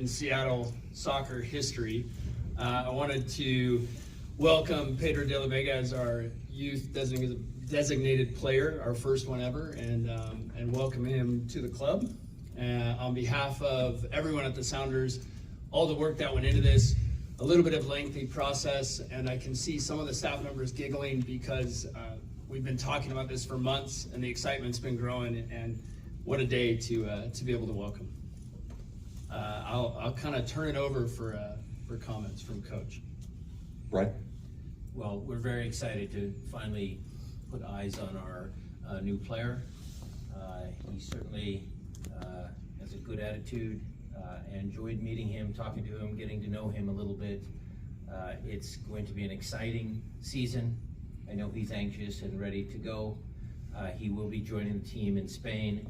in Seattle soccer history. I wanted to welcome Pedro de la Vega as our youth designated player, our first one ever, and welcome him to the club. On behalf of everyone at the Sounders, all the work that went into this, a little bit of lengthy process, and I can see some of the staff members giggling because we've been talking about this for months, and the excitement's been growing, and what a day to be able to welcome. I'll kind of turn it over for comments from Coach. Right. Well, we're very excited to finally put eyes on our new player. He certainly has a good attitude. I enjoyed meeting him, talking to him, getting to know him a little bit. It's going to be an exciting season. I know he's anxious and ready to go. He will be joining the team in Spain.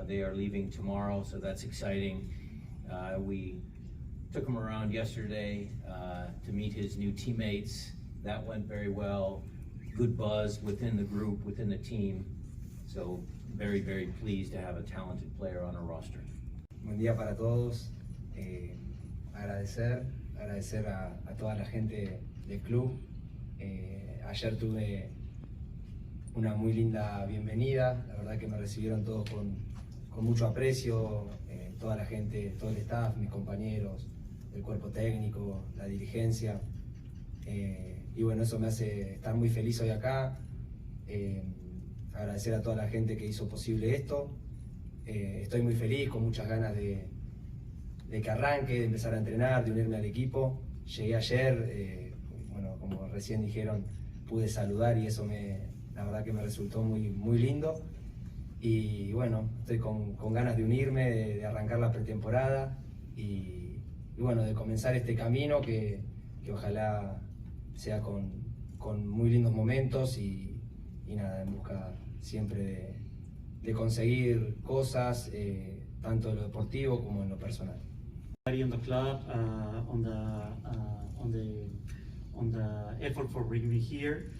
They are leaving tomorrow, so that's exciting. We took him around yesterday to meet his new teammates. That went very well. Good buzz within the group, within the team. So very, very pleased to have a talented player on our roster. Buen día para todos. Agradecer a toda la gente del club. Ayer tuve una muy linda bienvenida. La verdad que me recibieron todos con mucho aprecio. Toda la gente, todo el staff, mis compañeros, el cuerpo técnico, la dirigencia. Y bueno, eso me hace estar muy feliz hoy acá. Agradecer a toda la gente que hizo posible esto. Estoy muy feliz, con muchas ganas de que arranque, de empezar a entrenar, de unirme al equipo. Llegué ayer, bueno, como recién dijeron, pude saludar y eso la verdad que me resultó muy lindo. Y bueno, estoy con ganas de unirme, de arrancar la pretemporada y bueno, de comenzar este camino que ojalá sea con muy lindos momentos y nada, en busca siempre de conseguir cosas, tanto en lo deportivo como en lo personal. On the club, on the effort for bringing me here.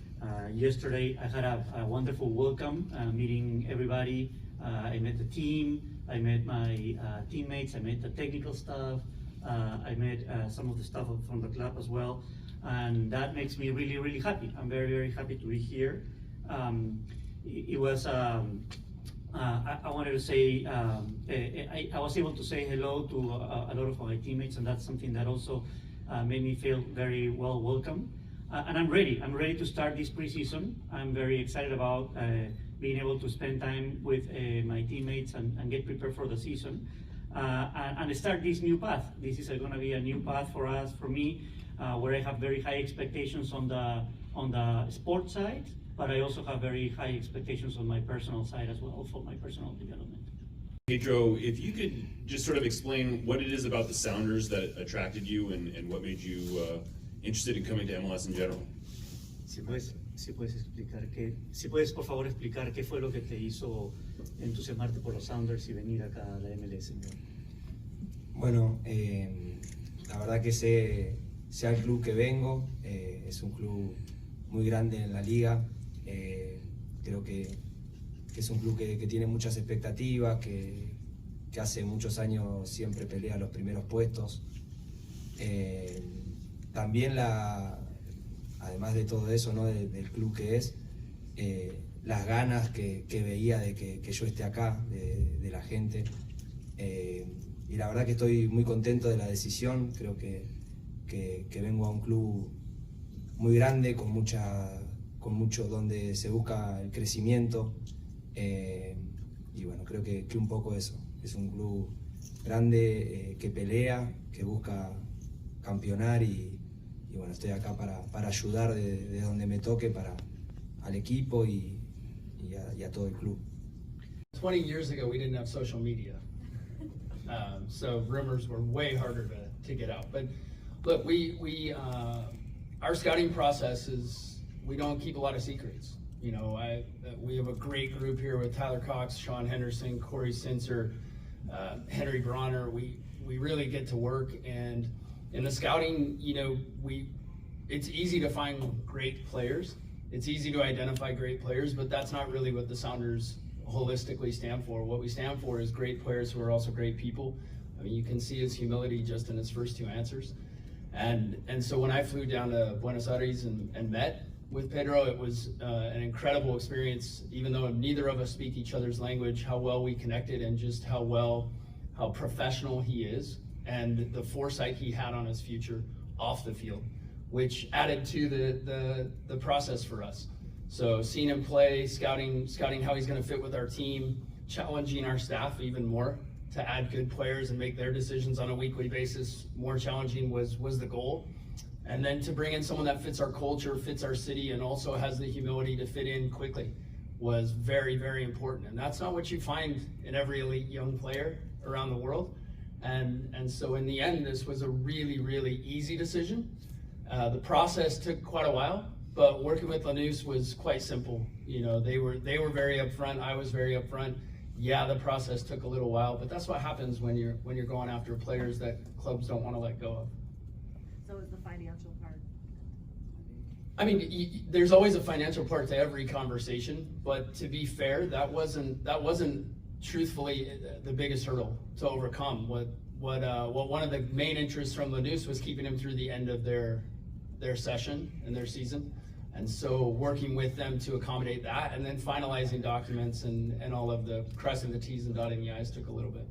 Yesterday I had a wonderful welcome, meeting everybody. I met the team, I met my teammates, I met the technical staff, I met some of the staff from the club as well, and that makes me really, really happy. I'm very, very happy to be here. It was, I wanted to say, I was able to say hello to a lot of my teammates, and that's something that also made me feel very well welcome. And I'm ready to start this preseason. I'm very excited about being able to spend time with my teammates and get prepared for the season and start this new path. This is going to be a new path for us, for me, where I have very high expectations on the sports side, but I also have very high expectations on my personal side as well, for my personal development. Pedro, if you could just sort of explain what it is about the Sounders that attracted you and what made you interested in coming to MLS in general. Si puedes por favor explicar qué fue lo que te hizo entusiasmarte por los Sounders y venir acá a la MLS. Bueno, la verdad que sea el club que vengo, es un club muy grande en la liga. Creo que es un club que tiene muchas expectativas, que hace muchos años siempre pelea los primeros puestos. También además de todo eso, ¿no? del club que es, las ganas que veía de que yo esté acá, de la gente. Y la verdad que estoy muy contento de la decisión. Creo que vengo a un club muy grande, con mucho donde se busca el crecimiento. Y bueno, creo que un poco eso. Es un club grande, que pelea, que busca campeonar y bueno, estoy acá para ayudar de donde me toque al equipo y a todo el club. 20 years ago, we didn't have social media, so rumors were way harder to get out. But look, our scouting process is, we don't keep a lot of secrets. You know, we have a great group here with Tyler Cox, Sean Henderson, Corey Sincer, Henry Bronner. We really get to work, and in the scouting, you know, it's easy to find great players. It's easy to identify great players, but that's not really what the Sounders holistically stand for. What we stand for is great players who are also great people. I mean, you can see his humility just in his first two answers. And so when I flew down to Buenos Aires and met with Pedro, it was an incredible experience, even though neither of us speak each other's language, how well we connected and just how professional he is and the foresight he had on his future off the field, which added to the process for us. So seeing him play, scouting how he's going to fit with our team, challenging our staff even more to add good players and make their decisions on a weekly basis more challenging was the goal. And then to bring in someone that fits our culture, fits our city, and also has the humility to fit in quickly was very, very important. And that's not what you find in every elite young player around the world. And so in the end, this was a really, really easy decision. The process took quite a while, but working with Lanús was quite simple. You know, they were very upfront. I was very upfront. Yeah, the process took a little while, but that's what happens when you're going after players that clubs don't want to let go of. So is the financial part? I mean, there's always a financial part to every conversation, but to be fair, that wasn't truthfully the biggest hurdle to overcome. What one of the main interests from Lanús was keeping him through the end of their session and their season. And so working with them to accommodate that and then finalizing documents and all of the crossing the T's and dotting the I's took a little bit.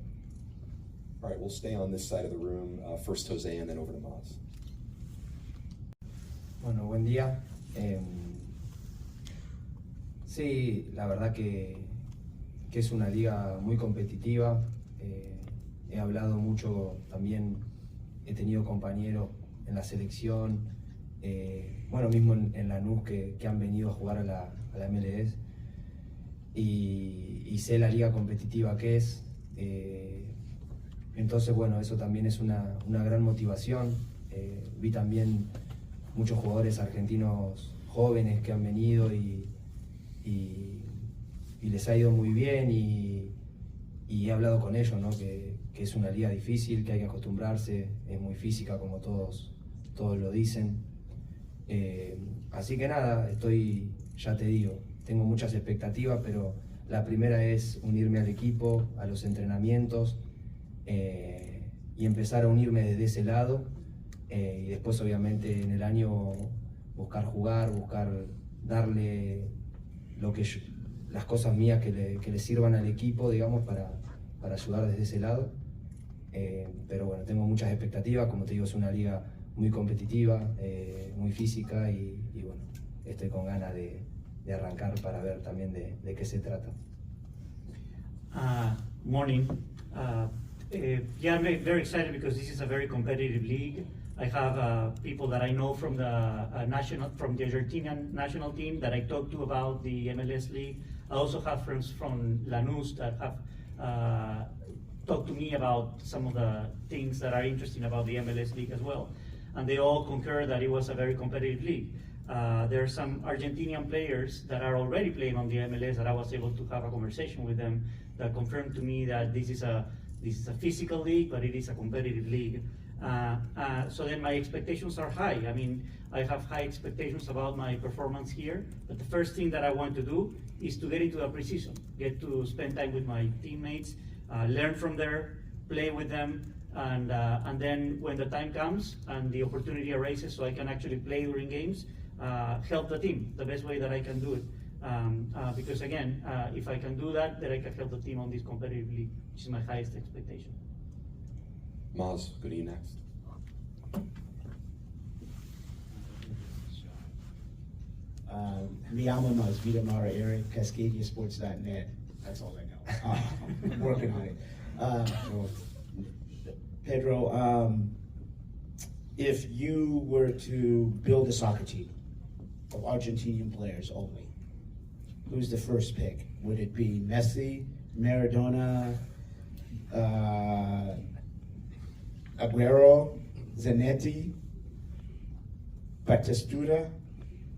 All right, we'll stay on this side of the room. First Jose and then over to Maz. Bueno, buen día. Sí, la verdad que es una liga muy competitiva. He hablado mucho también, he tenido compañeros en la selección, bueno, mismo en Lanús que han venido a jugar a la MLS y sé la liga competitiva que es. Entonces, bueno, eso también es una gran motivación. Vi también muchos jugadores argentinos jóvenes que han venido y les ha ido muy bien y he hablado con ellos, ¿no? que es una liga difícil, que hay que acostumbrarse, es muy física como todos lo dicen. Así que nada, ya te digo, tengo muchas expectativas, pero la primera es unirme al equipo, a los entrenamientos y empezar a unirme desde ese lado y después obviamente en el año buscar jugar, buscar darle las cosas mías que le sirvan al equipo, digamos, para ayudar desde ese lado. Pero bueno, tengo muchas expectativas, como te digo, es una liga muy competitiva, muy física y bueno, estoy con ganas de arrancar para ver también de qué se trata. Morning. Yeah, I'm very excited because this is a very competitive league. I have people that I know from the Argentinian national team that I talked to about the MLS league. I also have friends from Lanús that have talked to me about some of the things that are interesting about the MLS league as well. And they all concur that it was a very competitive league. There are some Argentinian players that are already playing on the MLS that I was able to have a conversation with them that confirmed to me that this is a physical league, but it is a competitive league. So then my expectations are high. I mean, I have high expectations about my performance here, but the first thing that I want to do is to get into the preseason, get to spend time with my teammates, learn from there, play with them, and then when the time comes and the opportunity arises so I can actually play during games, help the team the best way that I can do it. Because again, if I can do that, then I can help the team on this competitive league, which is my highest expectation. Maz, go to you next. Me llamo Maz, Vida Mara Eric, CascadiaSports.net. That's all I know. I'm working on it. Pedro, if you were to build a soccer team of Argentinian players only, who's the first pick? Would it be Messi, Maradona, Aguero, Zanetti, Batistuta?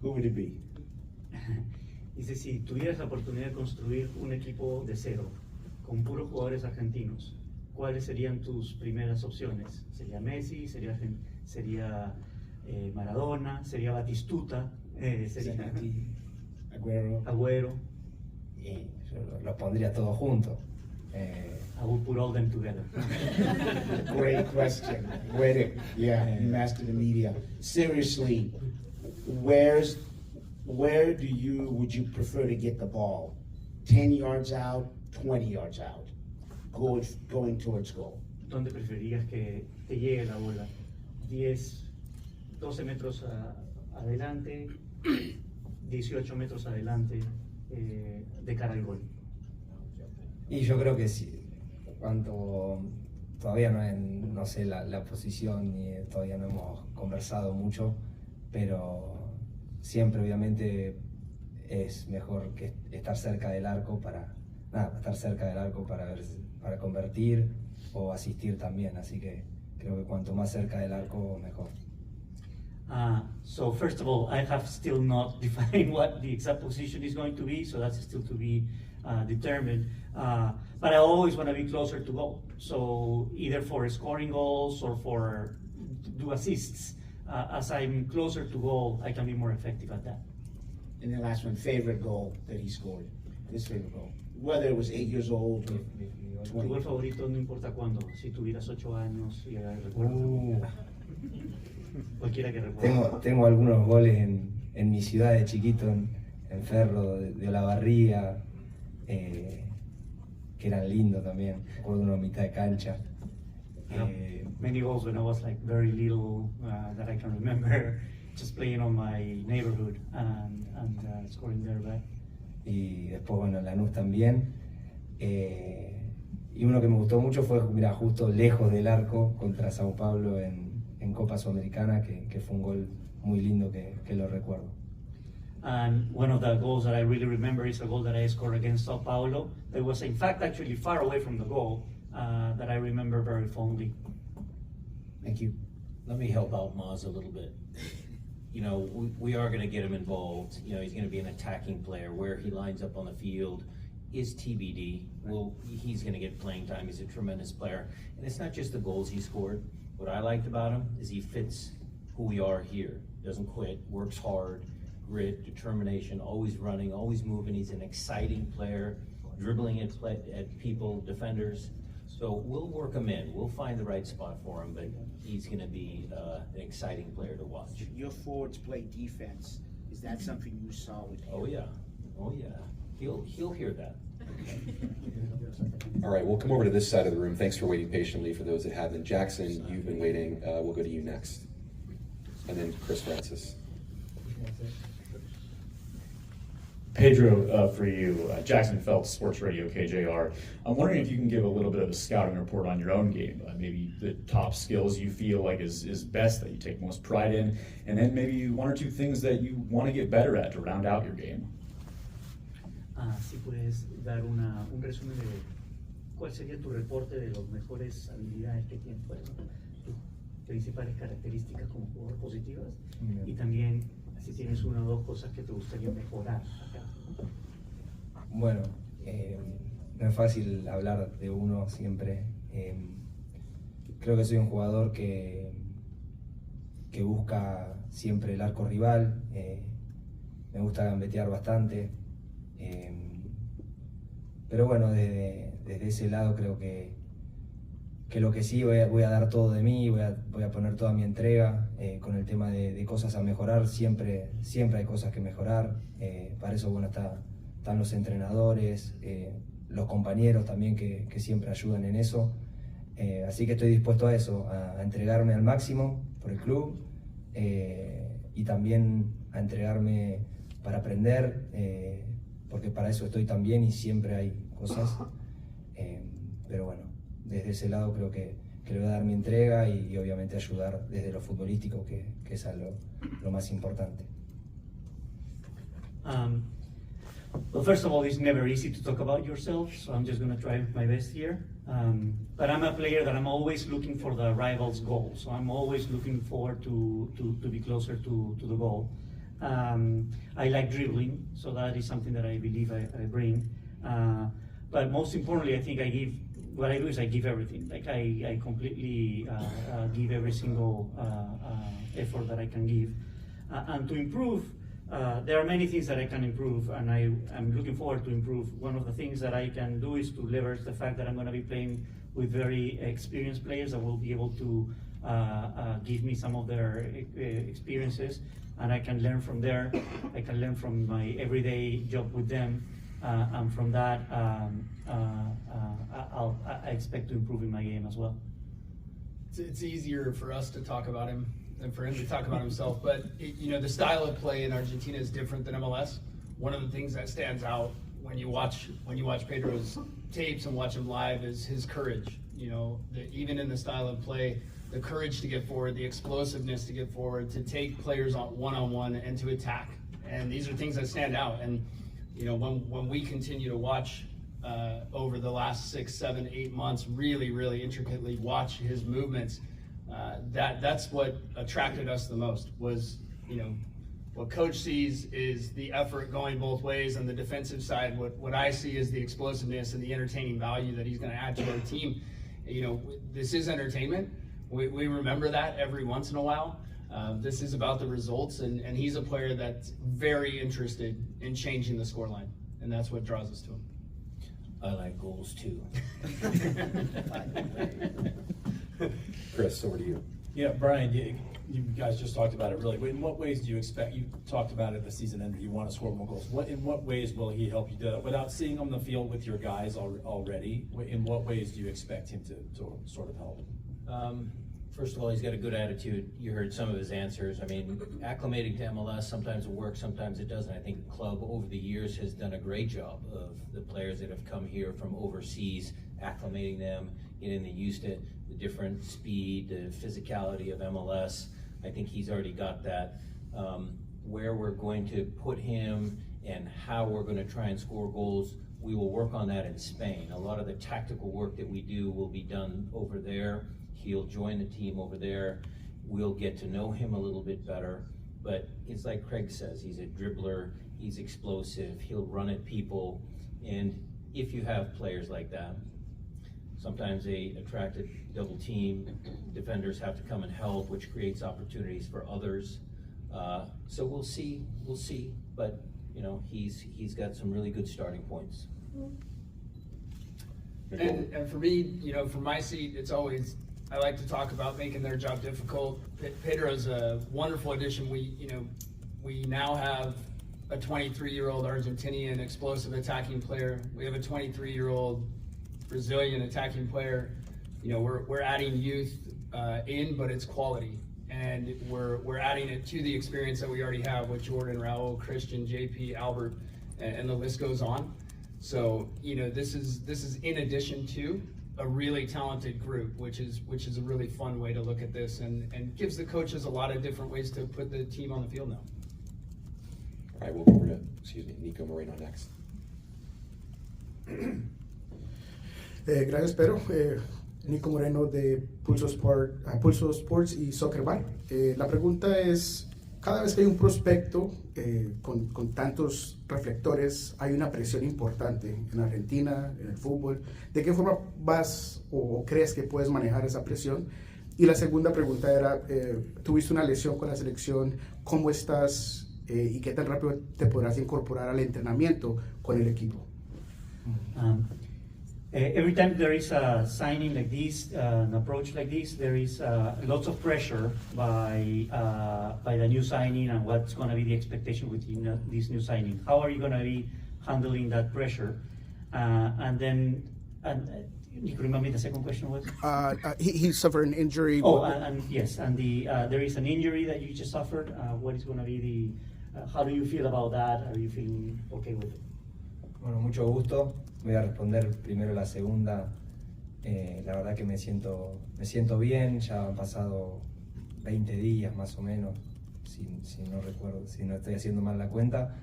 Who would it be? Dice, si tuvieras la oportunidad de construir un equipo de cero, con puros jugadores argentinos, ¿cuáles serían tus primeras opciones? ¿Sería Messi? ¿Sería Maradona? ¿Sería Batistuta? ¿Sería Zanetti, Aguero. Agüero? Y yo los pondría todos juntos. I will put all them together. Great question. Way to, yeah, you mastered the media. Seriously, where would you prefer to get the ball? 10 yards out, 20 yards out, going towards goal? ¿Dónde preferirías que te llegue la bola? 10, 12 metros adelante, 18 metros adelante, de cara al gol. Y yo creo que sí, cuanto todavía no sé la posición y todavía no hemos conversado mucho, pero siempre obviamente es mejor que estar cerca del arco para para convertir o asistir también, así que creo que cuanto más cerca del arco mejor. So first of all, I have still not defined what the exact position is going to be, so that's still to be determined. But I always want to be closer to goal. So either for scoring goals or for do assists, as I'm closer to goal, I can be more effective at that. And the last one, favorite goal that he scored. His favorite goal. Whether it was 8 years old or Tu gol 20. favorito no importa cuándo, si tuvieras 8 años y recuerdas. Cualquiera que recuerde. Tengo algunos goles en mi ciudad de chiquito, en Ferro, de Olavarría, que eran lindos también. Recuerdo uno a mitad de cancha. Many goals when I was like very little that I can remember, just playing on my neighborhood and scoring there, right? Y después, bueno, en Lanús también. Y uno que me gustó mucho fue, mira, justo lejos del arco contra Sao Paulo en Copa Sudamericana, que fue un gol muy lindo que lo recuerdo. And one of the goals that I really remember is a goal that I scored against Sao Paulo. That was in fact actually far away from the goal that I remember very fondly. Thank you. Let me help out Maz a little bit. You know, we are going to get him involved. You know, he's going to be an attacking player. Where he lines up on the field is TBD. He's going to get playing time. He's a tremendous player. And it's not just the goals he scored. What I liked about him is he fits who we are here. Doesn't quit, works hard, grit, determination, always running, always moving. He's an exciting player, dribbling at people, defenders. So we'll work him in. We'll find the right spot for him, but he's going to be an exciting player to watch. Your forwards play defense. Is that something you saw with him? Oh yeah, oh yeah. He'll hear that. All right, we'll come over to this side of the room. Thanks for waiting patiently for those that haven't. Jackson, you've been waiting. We'll go to you next. And then Chris Francis. Pedro, for you, Jackson Phelps, Sports Radio, KJR. I'm wondering if you can give a little bit of a scouting report on your own game, maybe the top skills you feel like is best, that you take most pride in, and then maybe one or two things that you want to get better at to round out your game. Si puedes dar un resumen de cuál sería tu reporte de las mejores habilidades que tienes, bueno, tus principales características como jugador positivas, y también si tienes una o dos cosas que te gustaría mejorar acá. Bueno, no es fácil hablar de uno siempre. Creo que soy un jugador que busca siempre el arco rival. Me gusta gambetear bastante. Pero bueno, desde ese lado creo que lo que sí voy a dar todo de mí, voy a poner toda mi entrega con el tema de cosas a mejorar. Siempre hay cosas que mejorar. Para eso, bueno, están los entrenadores, los compañeros también que siempre ayudan en eso. Así que estoy dispuesto a eso, a entregarme al máximo por el club y también a entregarme para aprender, porque para eso estoy también y siempre hay cosas. Pero bueno, desde ese lado creo que le voy a dar mi entrega y obviamente ayudar desde lo futbolístico, que es lo más importante. Well, first of all, it's never easy to talk about yourself, so I'm just going to try my best here. But I'm a player that I'm always looking for the rival's goal, so I'm always looking forward to be closer to the goal. I like dribbling, so that is something that I believe I bring. But most importantly, I think what I do is I give everything. Like I completely give every single effort that I can give. And to improve, there are many things that I can improve, and I'm looking forward to improve. One of the things that I can do is to leverage the fact that I'm going to be playing with very experienced players that will be able to give me some of their experiences, and I can learn from there. I can learn from my everyday job with them, and from that, I expect to improve in my game as well. It's easier for us to talk about him than for him to talk about himself, but the style of play in Argentina is different than MLS. One of the things that stands out when you watch Pedro's tapes and watch him live is his courage. Even in the style of play, the courage to get forward, the explosiveness to get forward, to take players on one-on-one and to attack. And these are things that stand out. And when we continue to watch over the last 6, 7, 8 months, really intricately watch his movements, that's what attracted us the most. Was what coach sees is the effort going both ways on the defensive side. What I see is the explosiveness and the entertaining value that he's going to add to our team. This is entertainment. We remember that every once in a while. This is about the results, and he's a player that's very interested in changing the scoreline, and that's what draws us to him. I like goals too. Chris, over to you. Yeah, Brian, you guys just talked about it really. In what ways do you expect, you talked about it at the season end, you want to score more goals. In what ways will he help you do that? Without seeing him on the field with your guys already, in what ways do you expect him to sort of help? First of all, he's got a good attitude. You heard some of his answers. I mean, acclimating to MLS, sometimes it works, sometimes it doesn't. I think the club over the years has done a great job of the players that have come here from overseas, acclimating them, getting them used to the different speed, the physicality of MLS. I think he's already got that. Where we're going to put him and how we're going to try and score goals, we will work on that in Spain. A lot of the tactical work that we do will be done over there. He'll join the team over there. We'll get to know him a little bit better. But it's like Craig says, he's a dribbler, he's explosive, he'll run at people. And if you have players like that, sometimes they attract a double team. Defenders have to come and help, which creates opportunities for others. So we'll see. But he's got some really good starting points. And for me, from my seat, it's always, I like to talk about making their job difficult. Pedro's a wonderful addition. We now have a 23-year-old Argentinian explosive attacking player. We have a 23-year-old Brazilian attacking player. We're adding youth in, but it's quality, and we're adding it to the experience that we already have with Jordan, Raul, Christian, JP, Albert, and the list goes on. So this is in addition to a really talented group, which is a really fun way to look at this, and gives the coaches a lot of different ways to put the team on the field now. All right, we'll go over to, Nico Moreno next. Gracias, Pedro. Nico Moreno de Pulso Sports y Soccer Bar. La pregunta es, cada vez que hay un prospecto con tantos reflectores, hay una presión importante en Argentina, en el fútbol. ¿De qué forma vas o crees que puedes manejar esa presión? Y la segunda pregunta era, tuviste una lesión con la selección, ¿cómo estás y qué tan rápido te podrás incorporar al entrenamiento con el equipo? Every time there is a signing like this, an approach like this, there is lots of pressure by the new signing and what's going to be the expectation with this new signing. How are you going to be handling that pressure? And you remember me the second question was? He suffered an injury. Oh, and yes, and there is an injury that you just suffered. What is going to be the? How do you feel about that? Are you feeling okay with it? Bueno, mucho gusto. Voy a responder primero la segunda. La verdad que me siento bien. Ya han pasado 20 días más o menos, si no recuerdo, si no estoy haciendo mal la cuenta.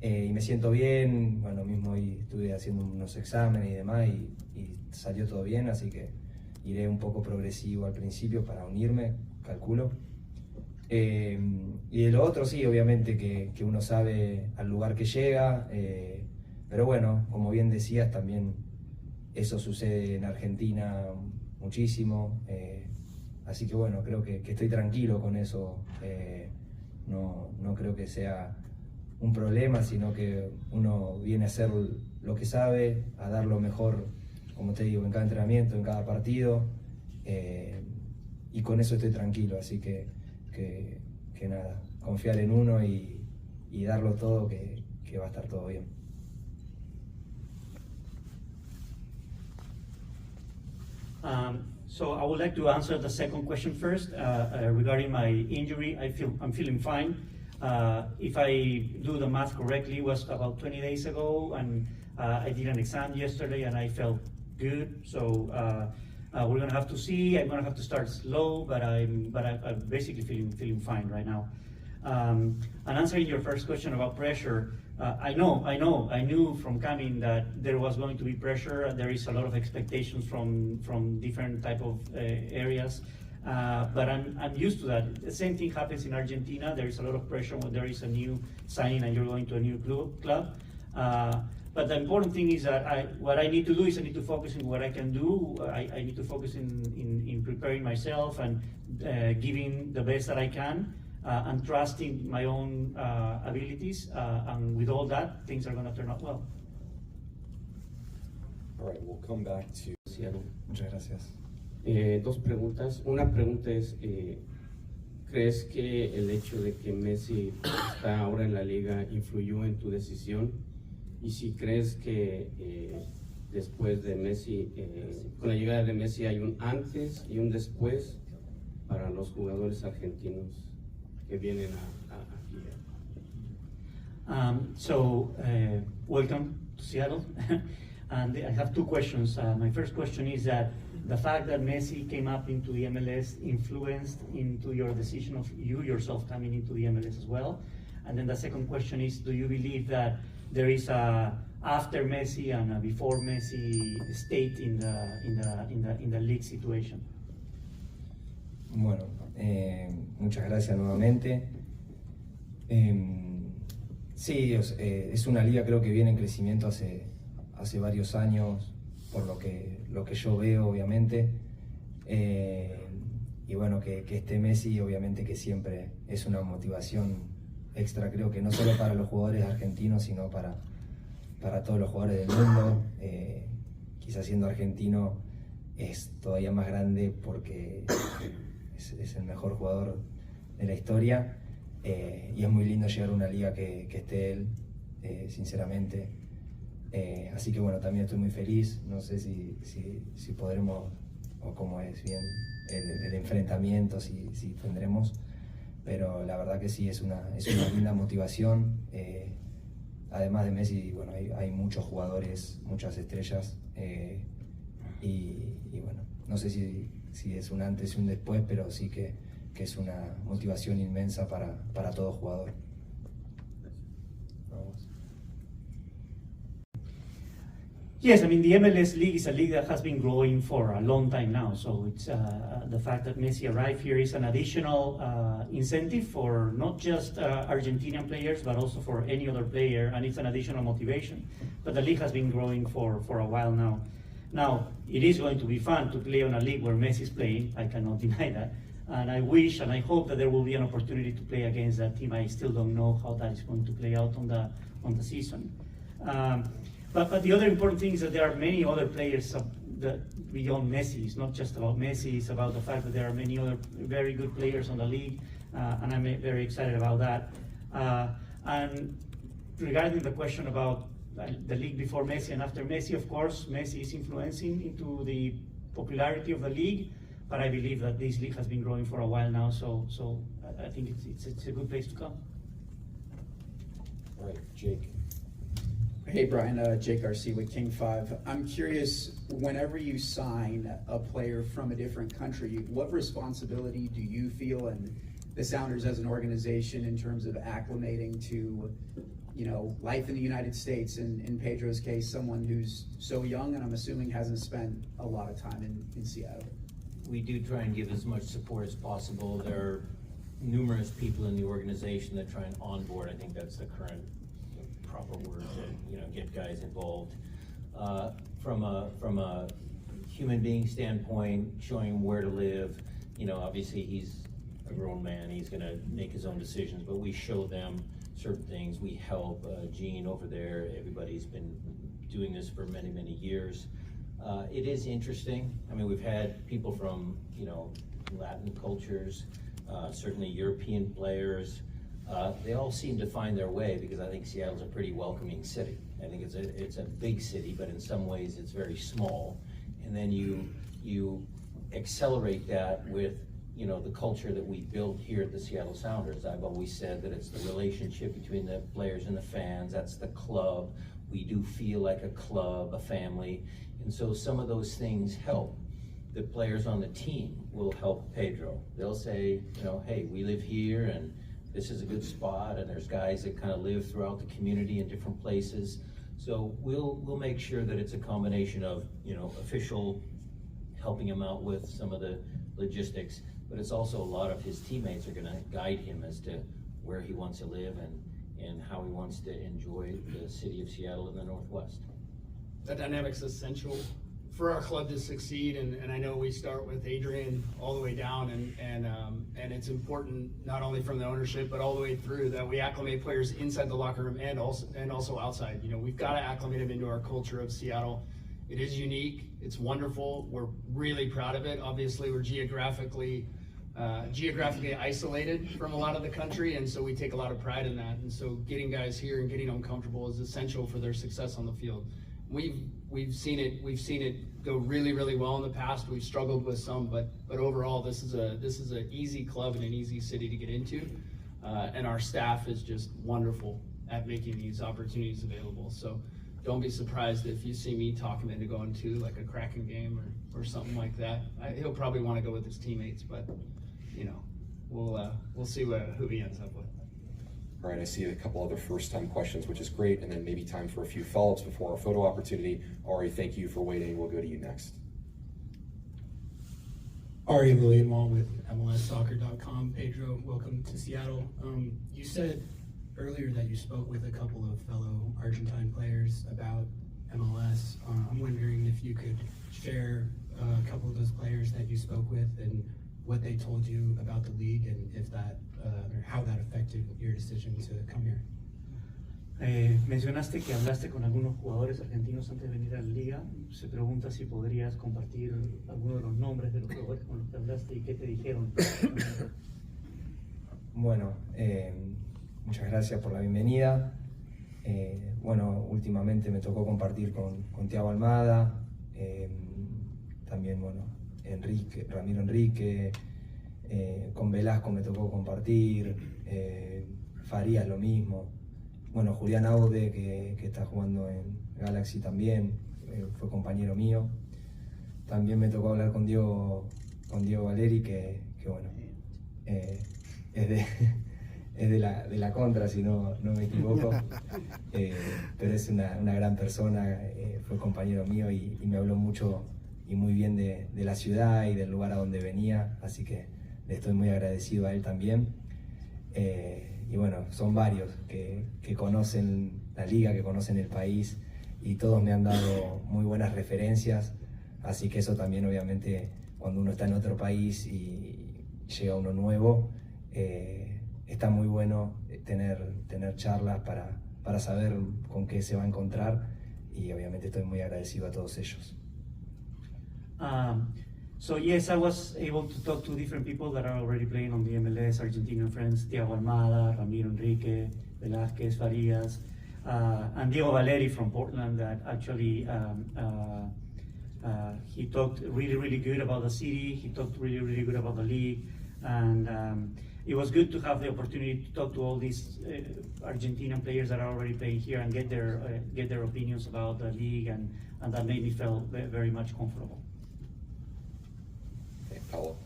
Y me siento bien. Bueno, mismo hoy estuve haciendo unos exámenes y demás y salió todo bien, así que iré un poco progresivo al principio para unirme, calculo. Y de lo otro sí, obviamente que uno sabe al lugar que llega. Pero bueno, como bien decías, también eso sucede en Argentina muchísimo, así que bueno, creo que estoy tranquilo con eso, no creo que sea un problema, sino que uno viene a hacer lo que sabe, a dar lo mejor, como te digo, en cada entrenamiento, en cada partido, y con eso estoy tranquilo, así que nada, confiar en uno y darlo todo, que va a estar todo bien. So I would like to answer the second question first regarding my injury. I'm feeling fine. If I do the math correctly, it was about 20 days ago, and I did an exam yesterday, and I felt good. So we're gonna have to see. I'm gonna have to start slow, but I'm basically feeling fine right now. And answering your first question about pressure, I knew from coming that there was going to be pressure. There is a lot of expectations from different type of areas, but I'm used to that. The same thing happens in Argentina. There is a lot of pressure when there is a new signing and you're going to a new club. But the important thing is that what I need to do is I need to focus on what I can do. I need to focus in preparing myself and giving the best that I can. And trusting my own abilities, and with all that, things are going to turn out well. All right, we'll come back to Seattle. Muchas gracias. Dos preguntas. Una pregunta es, ¿crees que el hecho de que Messi está ahora en la liga influyó en tu decisión? Y si crees que después de Messi, con la llegada de Messi hay un antes y un después para los jugadores argentinos que vienen aquí. Welcome to Seattle. And I have two questions. My first question is that the fact that Messi came up into the MLS influenced into your decision of you yourself coming into the MLS as well? And then the second question is, do you believe that there is a after Messi and a before Messi state in the league situation? Bueno, muchas gracias nuevamente. Sí, es una liga, creo que viene en crecimiento hace varios años, por lo que yo veo, obviamente. Y bueno, que esté Messi, obviamente que siempre es una motivación extra, creo que no solo para los jugadores argentinos, sino para todos los jugadores del mundo. Quizás siendo argentino es todavía más grande porque es el mejor jugador de la historia, y es muy lindo llegar a una liga que esté él, sinceramente. Así que bueno, también estoy muy feliz. No sé si podremos, o cómo es bien el enfrentamiento, si tendremos, pero la verdad que sí, es una linda motivación. Además de Messi, bueno, hay muchos jugadores, muchas estrellas, y bueno, no sé si es un antes y un después, pero sí que es una motivación inmensa para todo jugador. Vamos. Yes, I mean, the MLS League is a league that has been growing for a long time now. So it's the fact that Messi arrived here is an additional incentive for not just Argentinian players, but also for any other player, and it's an additional motivation. But the league has been growing for a while now. Now, it is going to be fun to play on a league where Messi is playing. I cannot deny that. And I wish and I hope that there will be an opportunity to play against that team. I still don't know how that is going to play out on the season. But the other important thing is that there are many other players beyond Messi. It's not just about Messi, it's about the fact that there are many other very good players on the league, and I'm very excited about that. And regarding the question about the league before Messi and after Messi, of course, Messi is influencing into the popularity of the league, but I believe that this league has been growing for a while now, so I think it's a good place to come. All right, Jake. Hey Brian, Jake RC with King 5. I'm curious, whenever you sign a player from a different country, what responsibility do you feel and the Sounders as an organization in terms of acclimating to, life in the United States, and in Pedro's case, someone who's so young and I'm assuming hasn't spent a lot of time in Seattle? We do try and give as much support as possible. There are numerous people in the organization that try and onboard. I think that's the current proper word to get guys involved. From a human being standpoint, showing him where to live. Obviously he's a grown man, he's gonna make his own decisions, but we show them certain things, we help. Gene over there, everybody's been doing this for many, many years. It is interesting. I mean, we've had people from, you know, Latin cultures, certainly European players. They all seem to find their way because I think Seattle's a pretty welcoming city. I think it's a big city, but in some ways it's very small. And then you accelerate that with, you know, the culture that we built here at the Seattle Sounders. I've always said that it's the relationship between the players and the fans. That's the club. We do feel like a club, a family. And so some of those things help. The players on the team will help Pedro. They'll say, you know, hey, we live here and this is a good spot, and there's guys that kind of live throughout the community in different places. So we'll make sure that it's a combination of, you know, official helping him out with some of the logistics, but it's also a lot of his teammates are gonna guide him as to where he wants to live and how he wants to enjoy the city of Seattle in the Northwest. That dynamic's essential for our club to succeed, and I know we start with Adrian all the way down, and it's important not only from the ownership but all the way through that we acclimate players inside the locker room and also outside. You know, we've got to acclimate them into our culture of Seattle. It is unique. It's wonderful. We're really proud of it. Obviously, we're geographically isolated from a lot of the country, and so we take a lot of pride in that. And so getting guys here and getting them comfortable is essential for their success on the field. We've seen it go really, really well in the past. We've struggled with some, but overall, this is an easy club and an easy city to get into, and our staff is just wonderful at making these opportunities available. So don't be surprised if you see me talk him into going to like a Kraken game or something like that. He'll probably want to go with his teammates, but you know, we'll see who he ends up with. All right, I see a couple other first-time questions, which is great, and then maybe time for a few follow-ups before our photo opportunity. Ari, thank you for waiting. We'll go to you next. Ari Lillienwall with MLSsoccer.com. Pedro, welcome to Seattle. You said earlier that you spoke with a couple of fellow Argentine players about MLS. I'm wondering if you could share a couple of those players that you spoke with and what they told you about the league and if that or how that affected your decision to come here. Mencionaste que hablaste con algunos jugadores argentinos antes de venir a la liga. Se pregunta si podrías compartir algunos de los nombres de los jugadores con los que hablaste y qué te dijeron. Bueno, muchas gracias por la bienvenida. Bueno, últimamente me tocó compartir con Thiago Almada, también, bueno, Ramiro Enrique, con Velasco me tocó compartir, Farías lo mismo. Bueno, Julián Aude, que está jugando en Galaxy también, fue compañero mío. También me tocó hablar con Diego Valeri, que bueno, es de la contra, si no me equivoco, pero es una gran persona, fue compañero mío y me habló mucho y muy bien de la ciudad y del lugar a donde venía, así que le estoy muy agradecido a él también. Y bueno, son varios que conocen la liga, que conocen el país y todos me han dado muy buenas referencias, así que eso también obviamente cuando uno está en otro país y llega uno nuevo, está muy bueno tener charlas para saber con qué se va a encontrar y obviamente estoy muy agradecido a todos ellos. So yes, I was able to talk to different people that are already playing on the MLS, Argentinian friends, Thiago Almada, Ramiro Enrique, Velázquez, Farías, and Diego Valeri from Portland that actually he talked really, really good about the city, he talked really, really good about the league, and it was good to have the opportunity to talk to all these Argentinian players that are already playing here and get their opinions about the league, and that made me feel very much comfortable. Okay, Paulo.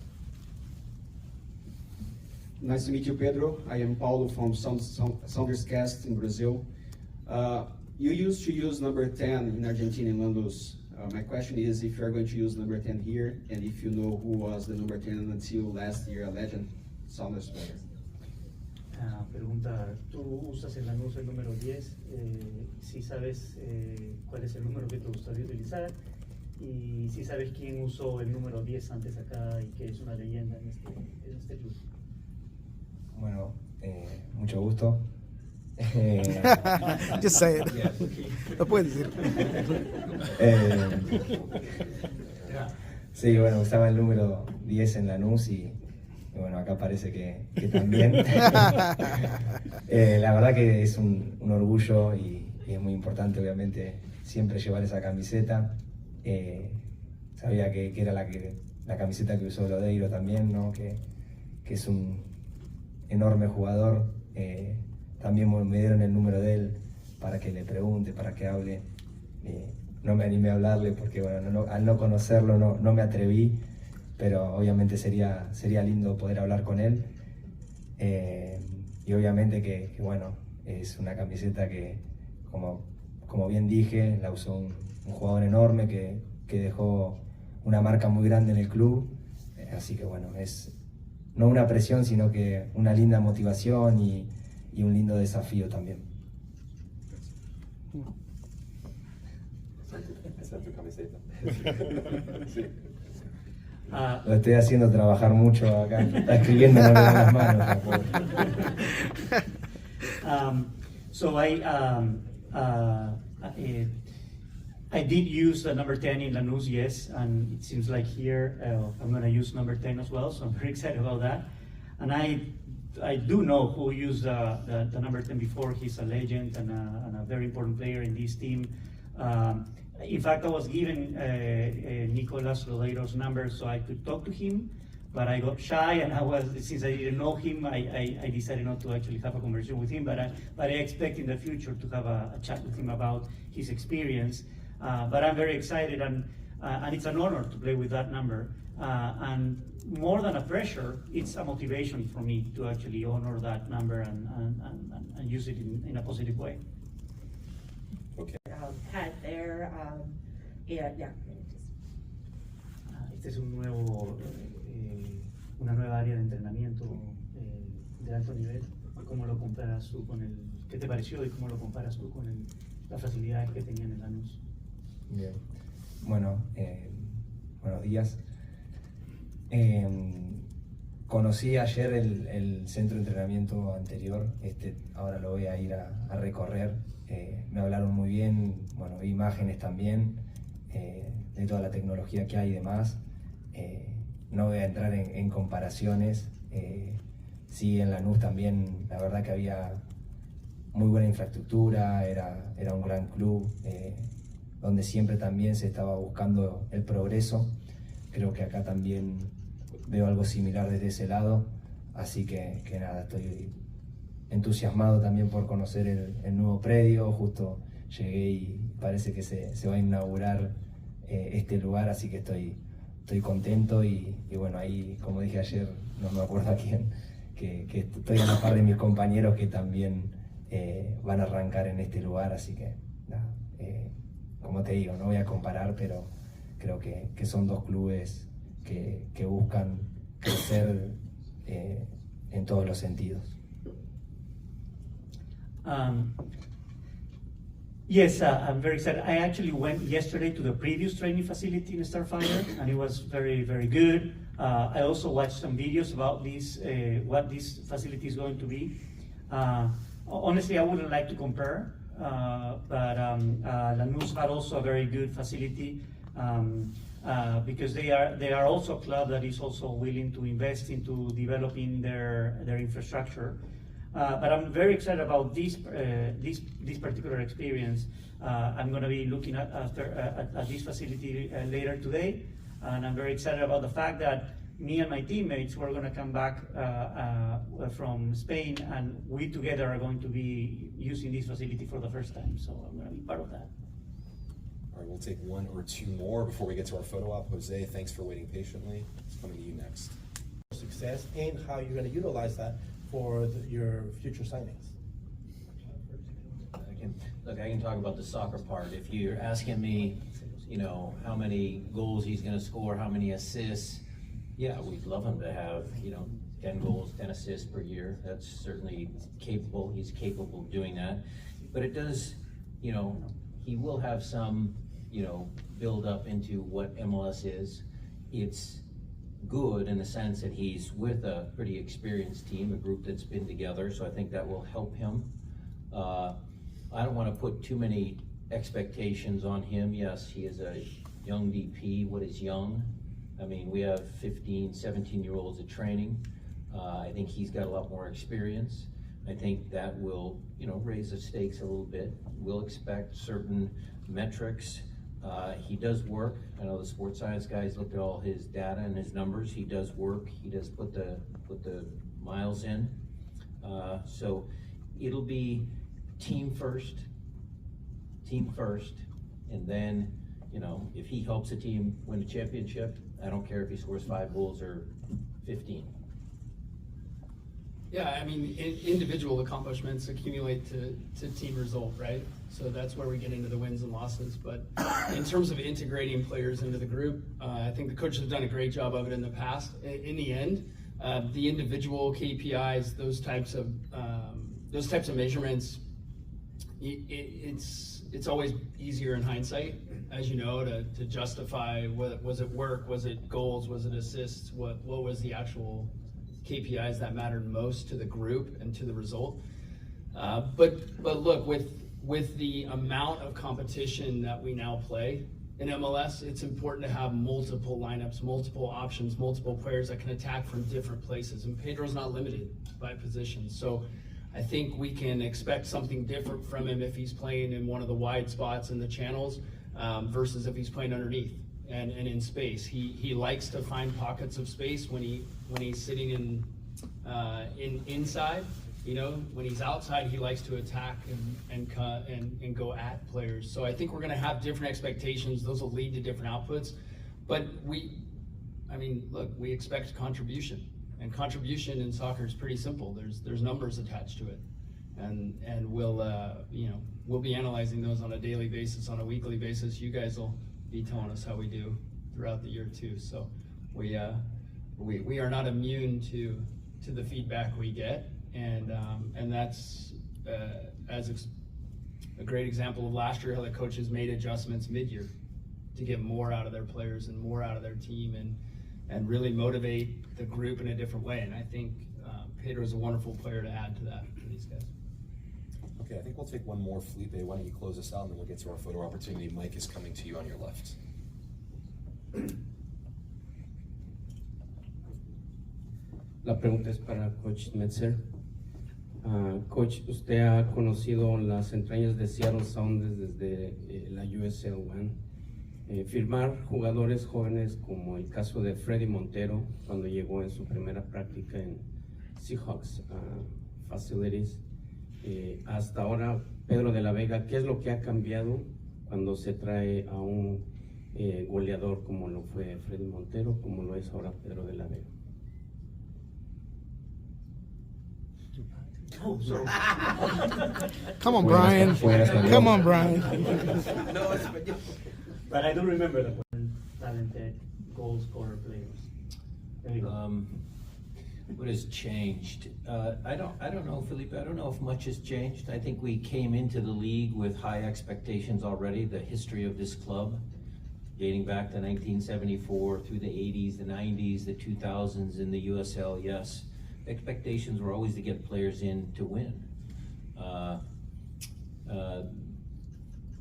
Nice to meet you, Pedro. I am Paulo from Sounders Cast in Brazil. You used to use number 10 in Argentina in Lanús. My question is if you are going to use number 10 here, and if you know who was the number 10 until last year, a legend Sounders player. Pregunta, tú usas en Lanús el número 10, si sabes cuál es el número que te gustaría utilizar y si sabes quién usó el número 10 antes acá y que es una leyenda en este club. Bueno, mucho gusto. Just say it. Yeah. Lo puedes decir. Sí, bueno, usaba el número 10 en Lanús y bueno, acá parece que también. La verdad que es un orgullo y es muy importante, obviamente, siempre llevar esa camiseta. Sabía que era la camiseta que usó Lodeiro también, ¿no? Que es un enorme jugador. También me dieron el número de él para que le pregunte, para que hable. No me animé a hablarle porque bueno, al no conocerlo no me atreví, pero obviamente sería lindo poder hablar con él. Y obviamente que bueno, es una camiseta que, como bien dije, la usó un jugador enorme que dejó una marca muy grande en el club. Así que bueno, es no una presión, sino que una linda motivación y un lindo desafío también. Esa es tu camiseta. Sí. Lo estoy haciendo trabajar mucho acá. Está escribiendo, no le dan las manos. So I did use the number 10 in Lanús, yes, and it seems like here I'm going to use number 10 as well, so I'm very excited about that. And I do know who used the number 10 before. He's a legend and a very important player in this team. In fact, I was given Nicolas Rodeiro's number so I could talk to him, but I got shy, and since I didn't know him, I decided not to actually have a conversation with him. But I expect in the future to have a chat with him about his experience. But I'm very excited, and it's an honor to play with that number. And more than a pressure, it's a motivation for me to actually honor that number and use it in a positive way. Okay. Hat there, yeah. Este es una nueva área de entrenamiento de alto nivel. ¿Cómo lo comparas tú con qué te pareció y cómo lo comparas tú con las facilidades que tenían en Lanús? Bien. Bueno, buenos días. Conocí ayer el centro de entrenamiento anterior, ahora lo voy a ir a recorrer. Me hablaron muy bien, bueno, vi imágenes también de toda la tecnología que hay y demás. No voy a entrar en comparaciones. Sí, en Lanús también, la verdad que había muy buena infraestructura, era un gran club, donde siempre también se estaba buscando el progreso. Creo que acá también veo algo similar desde ese lado, así que nada, estoy entusiasmado también por conocer el nuevo predio. Justo llegué y parece que se va a inaugurar este lugar, así que estoy contento y bueno, ahí, como dije ayer, no me acuerdo a quién, que estoy a la par de mis compañeros que también van a arrancar en este lugar, así que nada, como te digo, no voy a comparar, pero creo que son dos clubes que buscan crecer en todos los sentidos. Yes, I'm very excited. I actually went yesterday to the previous training facility in Starfire, and it was very, very good. I also watched some videos about what this facility is going to be. Honestly, I wouldn't like to compare, but Lanús had also a very good facility because they are also a club that is also willing to invest into developing their infrastructure. But I'm very excited about this particular experience. I'm going to be looking at this facility later today, and I'm very excited about the fact that me and my teammates were going to come back from Spain, and we together are going to be using this facility for the first time. So I'm going to be part of that. All right, we'll take one or two more before we get to our photo op. Jose, thanks for waiting patiently. It's coming to you next. Success and how you're going to utilize that for your future signings. I can talk about the soccer part. If you're asking me, how many goals he's going to score, how many assists, yeah, we'd love him to have, 10 goals, 10 assists per year. That's certainly capable. He's capable of doing that. But it does, he will have some, build up into what MLS is. It's good in the sense that he's with a pretty experienced team, a group that's been together, so I think that will help him. I don't want to put too many expectations on him. Yes, he is a young DP. What is young? I mean, we have 15, 17-year-olds at training. I think he's got a lot more experience. I think that will, raise the stakes a little bit. We'll expect certain metrics. He does work. I know the sports science guys looked at all his data and his numbers. He does work. He does put the miles in. So it'll be team first, and then, if he helps a team win a championship, I don't care if he scores 5 goals or 15. Yeah, I mean, individual accomplishments accumulate to team result, right? So that's where we get into the wins and losses. But in terms of integrating players into the group, I think the coaches have done a great job of it in the past. In the end, the individual KPIs, those types of measurements, it's always easier in hindsight, as you know, to justify was it work, was it goals, was it assists, what was the actual KPIs that mattered most to the group and to the result. But look, with the amount of competition that we now play in MLS, it's important to have multiple lineups, multiple options, multiple players that can attack from different places. And Pedro's not limited by position. So I think we can expect something different from him if he's playing in one of the wide spots in the channels versus if he's playing underneath and in space. He likes to find pockets of space when he's sitting in inside. When he's outside, he likes to attack and go at players. So I think we're going to have different expectations. Those will lead to different outputs. But we expect contribution, and contribution in soccer is pretty simple. There's numbers attached to it, and we'll be analyzing those on a daily basis, on a weekly basis. You guys will be telling us how we do throughout the year too. So we are not immune to the feedback we get. And that's a great example of last year, how the coaches made adjustments mid-year to get more out of their players and more out of their team and really motivate the group in a different way. And I think Pedro is a wonderful player to add to that for these guys. Okay, I think we'll take one more. Felipe, why don't you close us out and then we'll get to our photo opportunity. Mike is coming to you on your left. La pregunta es para Coach Metzer. Coach, usted ha conocido las entrañas de Seattle Sounders desde la USL One. Firmar jugadores jóvenes como el caso de Freddy Montero cuando llegó en su primera práctica en Seahawks Facilities. Hasta ahora, Pedro de la Vega, ¿qué es lo que ha cambiado cuando se trae a un goleador como lo fue Freddy Montero, como lo es ahora Pedro de la Vega? Oh, sorry. Come on, Brian. Come on, Brian. No, but I do remember the talented goal scorer players. There you go. What has changed? I don't know, Felipe. I don't know if much has changed. I think we came into the league with high expectations already. The history of this club, dating back to 1974 through the 80s, the 90s, the 2000s in the USL, yes. Expectations were always to get players in to win.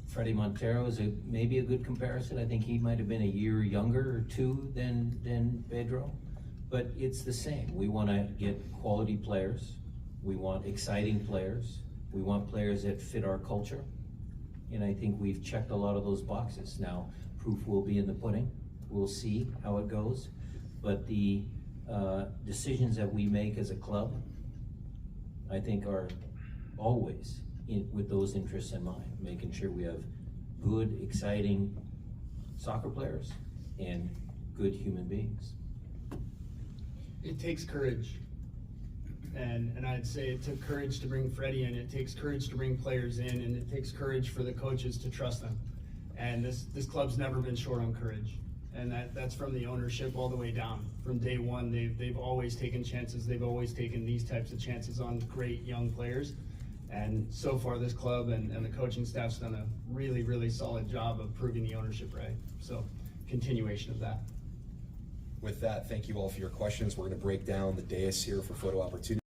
Freddy Montero is maybe a good comparison. I think he might have been a year younger or two than Pedro, but it's the same. We want to get quality players. We want exciting players. We want players that fit our culture. And I think we've checked a lot of those boxes. Now, proof will be in the pudding. We'll see how it goes. But the decisions that we make as a club, I think, are always with those interests in mind, making sure we have good, exciting soccer players and good human beings. It takes courage. And I'd say it took courage to bring Freddie in, it takes courage to bring players in, and it takes courage for the coaches to trust them. And this club's never been short on courage. And that's from the ownership all the way down. From day one, they've always taken chances. They've always taken these types of chances on great young players. And so far, this club and the coaching staff's done a really, really solid job of proving the ownership right. So, continuation of that. With that, thank you all for your questions. We're going to break down the dais here for photo opportunity.